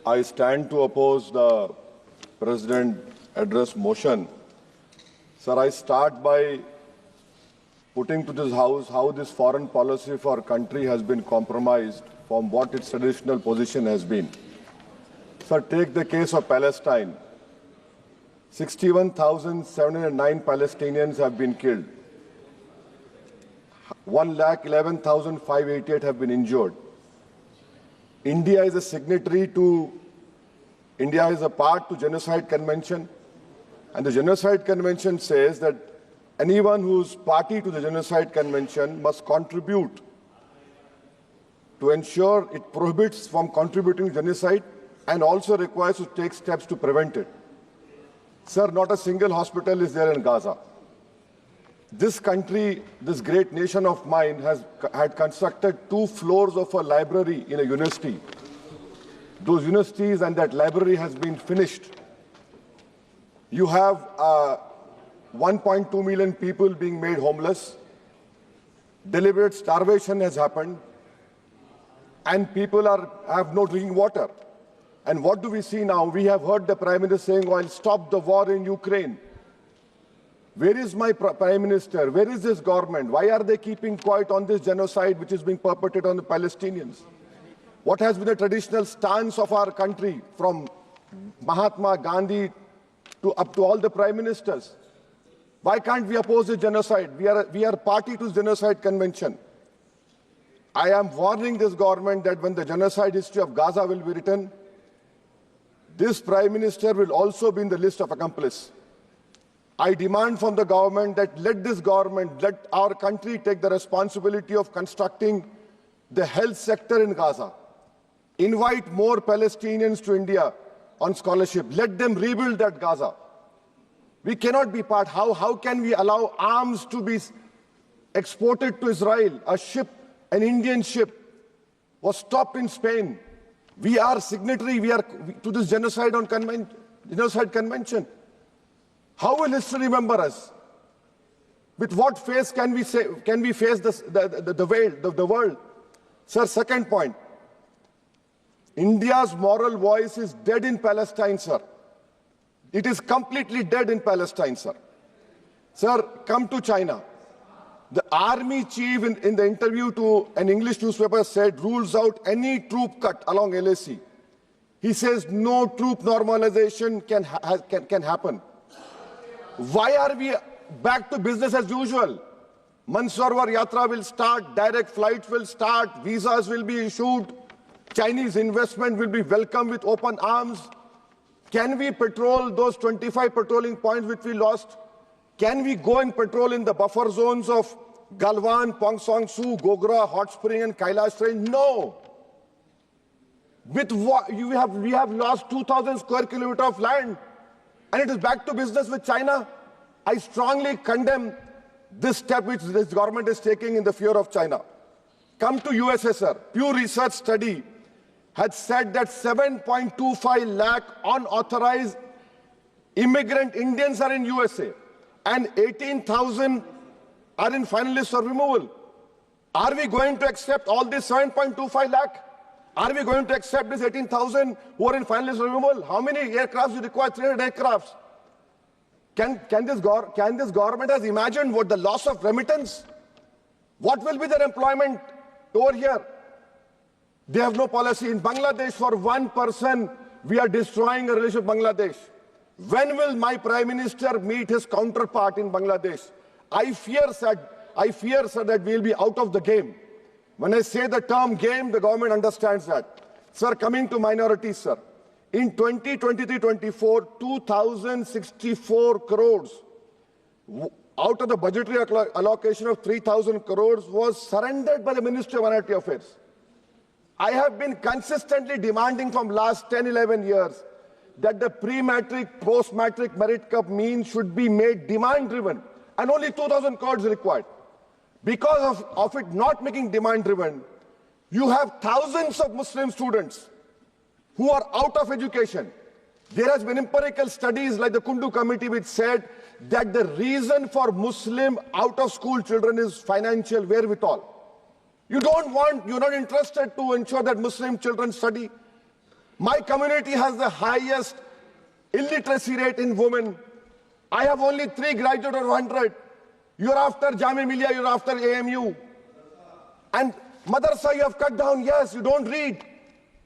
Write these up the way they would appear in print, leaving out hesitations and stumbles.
I stand to oppose the President address motion. Sir, I start by putting to this House how this foreign policy for our country has been compromised from what its traditional position has been. Sir, take the case of Palestine. 61,709 Palestinians have been killed. 1,11,588 have been injured. India is a signatory to, India is a part to Genocide Convention, and the Genocide Convention says that anyone who's party to the Genocide Convention must contribute to ensure it prohibits from contributing to genocide and also requires to take steps to prevent it. Sir, not a single hospital is there in Gaza. This country, this great nation of mine, had constructed 2 floors of a library in a university. Those universities and that library has been finished. You have 1.2 million people being made homeless. Deliberate starvation has happened. And people have no drinking water. And what do we see now? We have heard the Prime Minister saying, "I'll stop the war in Ukraine." Where is my Prime Minister? Where is this government? Why are they keeping quiet on this genocide which is being perpetrated on the Palestinians? What has been the traditional stance of our country from Mahatma Gandhi up to all the Prime Ministers? Why can't we oppose the genocide? We are party to the Genocide Convention. I am warning this government that when the genocide history of Gaza will be written, this Prime Minister will also be in the list of accomplices. I demand from the government that let our country take the responsibility of constructing the health sector in Gaza. Invite more Palestinians to India on scholarship. Let them rebuild that Gaza. We cannot be part. How can we allow arms to be exported to Israel? An Indian ship was stopped in Spain. We are signatory to this Genocide Convention. How will history remember us? With what face can we face the world? Sir, second point. India's moral voice is dead in Palestine, sir. It is completely dead in Palestine, sir. Sir, come to China. The army chief in the interview to an English newspaper said rules out any troop cut along LAC. He says no troop normalization can happen. Why are we back to business as usual? Mansarovar Yatra will start, direct flights will start, visas will be issued, Chinese investment will be welcomed with open arms. Can we patrol those 25 patrolling points which we lost? Can we go and patrol in the buffer zones of Galwan, Pong Song Su, Gogra, Hot Spring and Kailash Range? No. With what we have lost 2,000 square kilometers of land. And it is back to business with China. I strongly condemn this step which this government is taking in the fear of China. Come to USSR. Pew Research study had said that 7.25 lakh unauthorized immigrant Indians are in USA and 18,000 are in final list for removal. Are we going to accept all this 7.25 lakh? Are we going to accept this 18,000 who are in final list for removal? How many aircrafts do you require? 300 aircrafts. Can this government has imagined what the loss of remittance? What will be their employment over here? They have no policy. In Bangladesh, for one person, we are destroying a relationship with Bangladesh. When will my Prime Minister meet his counterpart in Bangladesh? I fear, sir, that we will be out of the game. When I say the term game, the government understands that. Sir, coming to minorities, sir. In 2023-24, 2,064 crores out of the budgetary allocation of 3,000 crores was surrendered by the Ministry of Minority Affairs. I have been consistently demanding from last 10-11 years that the pre-matric, post-matric merit cup mean should be made demand-driven, and only 2,000 crores required. Because of it not making demand-driven, you have thousands of Muslim students who are out of education. There has been empirical studies like the Kundu Committee which said that the reason for Muslim out-of-school children is financial wherewithal. You're not interested to ensure that Muslim children study. My community has the highest illiteracy rate in women. I have only 3 graduates of 100. You're after Jamia Millia, you're after AMU. And madrasa you have cut down, yes, you don't read.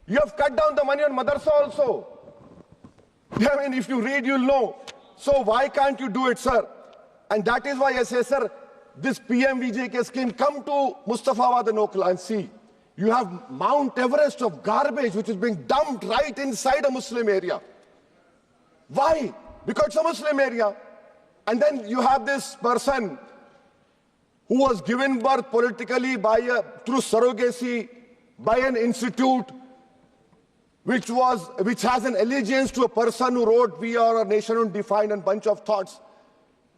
You have cut down the money on madrasa also. I mean, if you read, you'll know. So why can't you do it, sir? And that is why I say, sir, this PMVJK scheme, come to Mustafawad and Okla and see. You have Mount Everest of garbage which is being dumped right inside a Muslim area. Why? Because it's a Muslim area. And then you have this person who was given birth politically through surrogacy by an institute which has an allegiance to a person who wrote "We Are a Nation Undefined" and bunch of thoughts.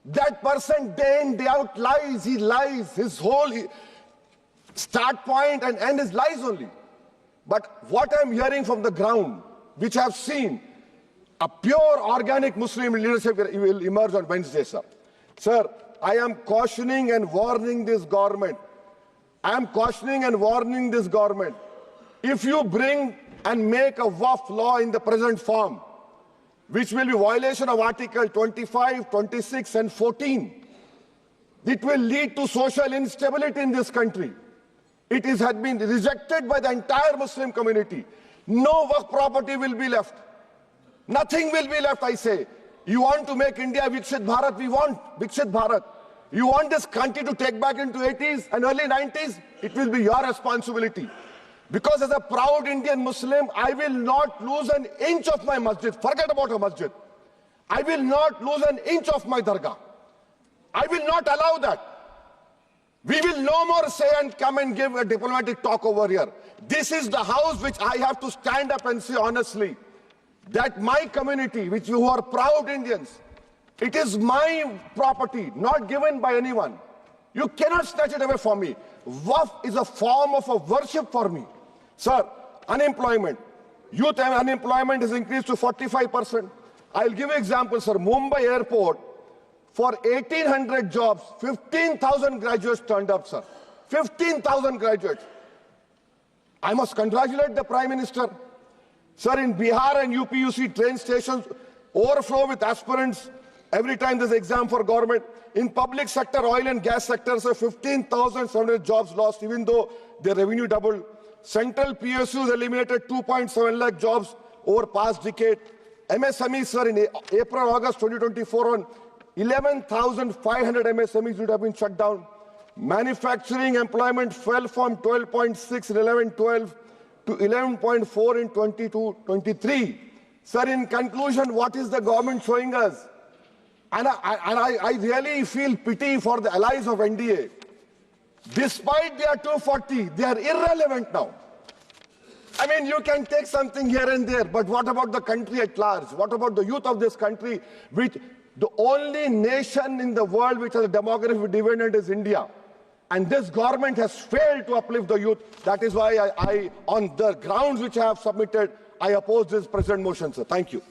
That person day in, day out lies. He lies. His whole start point and end is lies only. But what I'm hearing from the ground, which I've seen, a pure organic Muslim leadership will emerge on Wednesday, sir. Sir, I am cautioning and warning this government. I am cautioning and warning this government. If you bring and make a Waqf law in the present form, which will be violation of Article 25, 26 and 14, it will lead to social instability in this country. It has been rejected by the entire Muslim community. No Waqf property will be left. Nothing will be left, I say. You want to make India Viksit Bharat? We want Viksit Bharat. You want this country to take back into 80s and early 90s? It will be your responsibility. Because as a proud Indian Muslim, I will not lose an inch of my masjid. Forget about a masjid. I will not lose an inch of my dargah. I will not allow that. We will no more say and come and give a diplomatic talk over here. This is the house which I have to stand up and say honestly that my community, who are proud Indians, it is my property, not given by anyone. You cannot snatch it away from me. Waqf is a form of a worship for me. Sir, unemployment, youth unemployment has increased to 45%. I'll give you examples, sir. Mumbai airport, for 1,800 jobs, 15,000 graduates turned up, sir. 15,000 graduates. I must congratulate the Prime Minister. Sir, in Bihar and UP, you see train stations overflow with aspirants every time there's an exam for government. In public sector, oil and gas sector, so 15,700 jobs lost, even though their revenue doubled. Central PSUs eliminated 2.7 lakh jobs over past decade. MSMEs, sir, in April, August 2024, on 11,500 MSMEs would have been shut down. Manufacturing employment fell from 12.6 in 11-12 to 11.4 in 22-23. Sir, in conclusion, what is the government showing us? And I really feel pity for the allies of NDA. Despite their 240, they are irrelevant now. I mean, you can take something here and there, but what about the country at large? What about the youth of this country, which the only nation in the world which has a demographic dividend is India? And this government has failed to uplift the youth. That is why I on the grounds which I have submitted, I oppose this present motion, sir. Thank you.